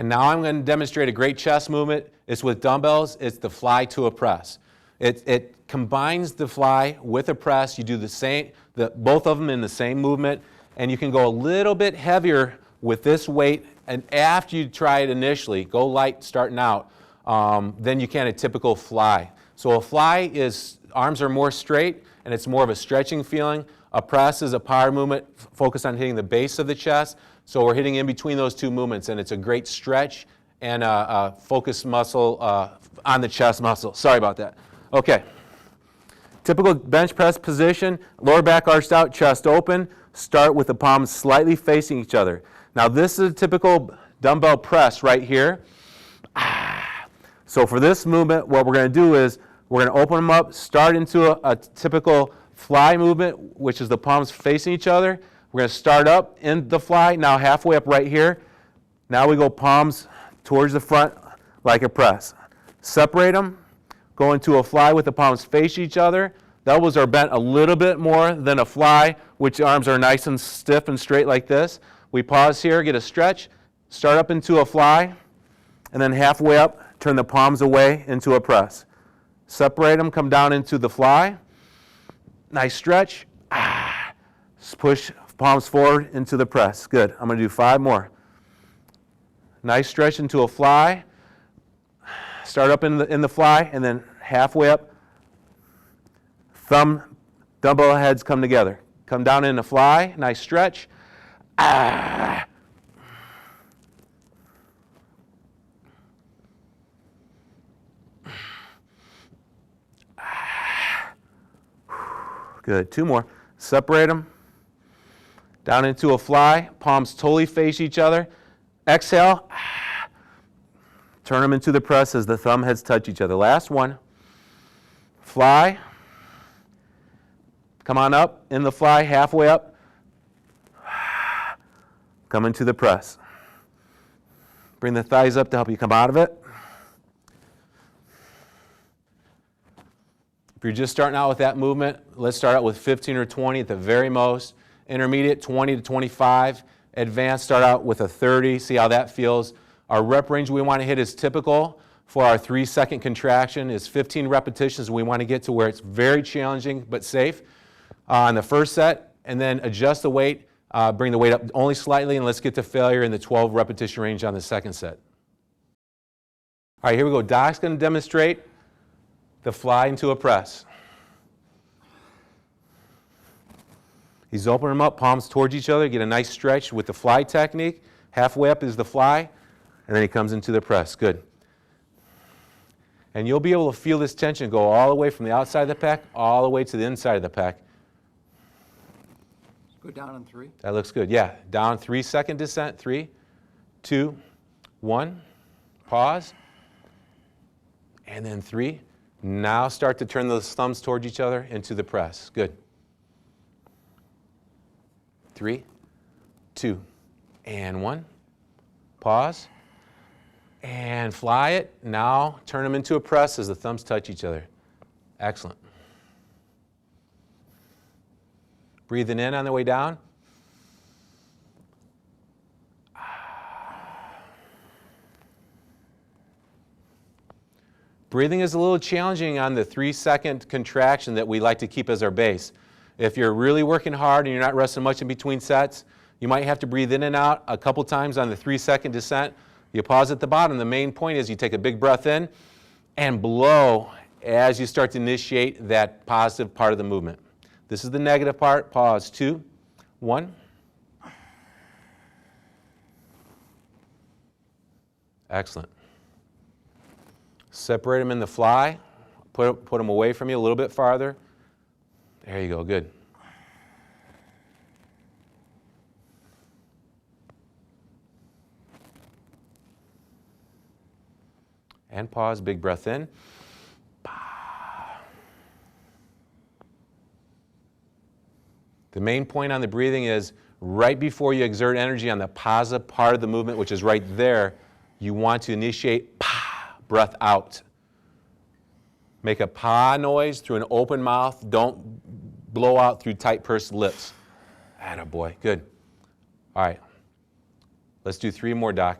And now I'm going to demonstrate a great chest movement. It's with dumbbells. It's the fly to a press. It combines the fly with a press. You do the same, both of them in the same movement, and you can go a little bit heavier with this weight. And after you try it initially, go light starting out, then you can a typical fly. So a fly is, arms are more straight, and it's more of a stretching feeling. A press is a power movement focused on hitting the base of the chest. So we're hitting in between those two movements, and it's a great stretch and a focused muscle on the chest muscle. Sorry about that. Okay. Typical bench press position, lower back arched out, chest open. Start with the palms slightly facing each other. Now this is a typical dumbbell press right here. So for this movement, what we're going to do is we're going to open them up, start into a typical fly movement, which is the palms facing each other. We're going to start up in the fly, now halfway up right here. Now we go palms towards the front like a press. Separate them, go into a fly with the palms face each other. The elbows are bent a little bit more than a fly, which arms are nice and stiff and straight like this. We pause here, get a stretch, start up into a fly, and then halfway up, turn the palms away into a press. Separate them, come down into the fly. Nice stretch. Push palms forward into the press. Good. I'm going to do 5 more. Nice stretch into a fly. Start up in the fly, and then halfway up, thumb, dumbbell heads come together. Come down in the fly. Nice stretch. Good. 2 more. Separate them. Down into a fly. Palms totally face each other. Exhale. Turn them into the press as the thumb heads touch each other. Last one. Fly. Come on up in the fly, halfway up. Come into the press. Bring the thighs up to help you come out of it. If you're just starting out with that movement, let's start out with 15 or 20 at the very most. Intermediate, 20 to 25. Advanced, start out with a 30. See how that feels. Our rep range we want to hit is typical for our 3-second contraction is 15 repetitions. We want to get to where it's very challenging but safe on the first set, and then adjust the weight, bring the weight up only slightly, and let's get to failure in the 12 repetition range on the second set. All right, here we go. Doc's going to demonstrate the fly into a press. He's opening them up, palms towards each other, get a nice stretch with the fly technique. Halfway up is the fly, and then he comes into the press. Good. And you'll be able to feel this tension go all the way from the outside of the pec all the way to the inside of the pec. Go down in 3. That looks good. Yeah, down 3-second descent. 3, 2, 1. Pause. And then 3. Now start to turn those thumbs towards each other into the press. Good. 3, 2, and 1. Pause. And fly it. Now turn them into a press as the thumbs touch each other. Excellent. Breathing in on the way down. Breathing is a little challenging on the 3-second contraction that we like to keep as our base. If you're really working hard and you're not resting much in between sets, you might have to breathe in and out a couple times on the 3-second descent. You pause at the bottom. The main point is you take a big breath in and blow as you start to initiate that positive part of the movement. This is the negative part. Pause. 2, 1. Excellent. Separate them in the fly. Put them away from you a little bit farther. There you go. Good. And pause. Big breath in. The main point on the breathing is right before you exert energy on the positive part of the movement, which is right there, you want to initiate breath out. Make a pa noise through an open mouth. Don't blow out through tight pursed lips. Attaboy. Good. All right. Let's do 3 more, Doc.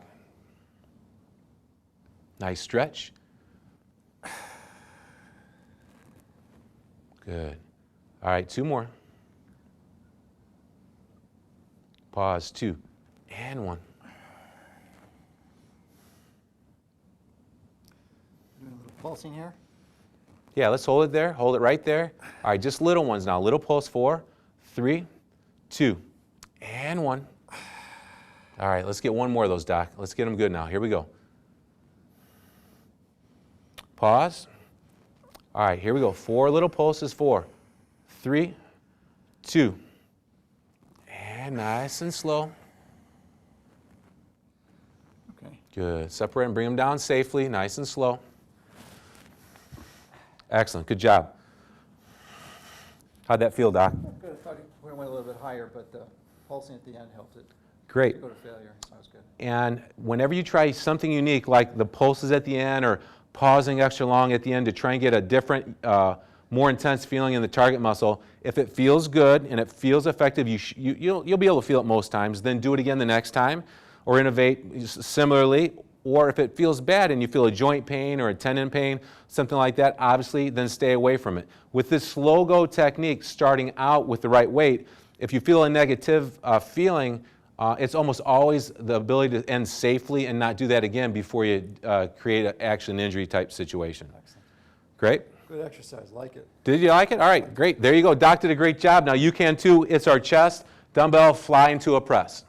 Nice stretch. Good. All right, 2 more. Pause, 2, and 1. Doing a little pulsing here. Yeah, let's hold it there. Hold it right there. All right, just little ones now. Little pulse, 4, 3, 2, and 1. All right, let's get one more of those, Doc. Let's get them good now. Here we go. Pause. All right, here we go. 4 little pulses. 4, 3, 2, and nice and slow. Okay. Good. Separate and bring them down safely, nice and slow. Excellent. Good job. How'd that feel, Doc? Good. I thought it went a little bit higher, but the pulsing at the end helped it Great. go to failure, so that was good. And whenever you try something unique, like the pulses at the end or pausing extra long at the end to try and get a different, more intense feeling in the target muscle, if it feels good and it feels effective, you'll be able to feel it most times. Then do it again the next time, or innovate similarly. Or if it feels bad and you feel a joint pain or a tendon pain, something like that, obviously, then stay away from it. With this slow go technique, starting out with the right weight, if you feel a negative feeling, it's almost always the ability to end safely and not do that again before you create an action injury type situation. Excellent. Great. Good exercise, like it. Did you like it? All right, great. There you go. Doc did a great job. Now you can too. It's our chest, dumbbell, fly into a press.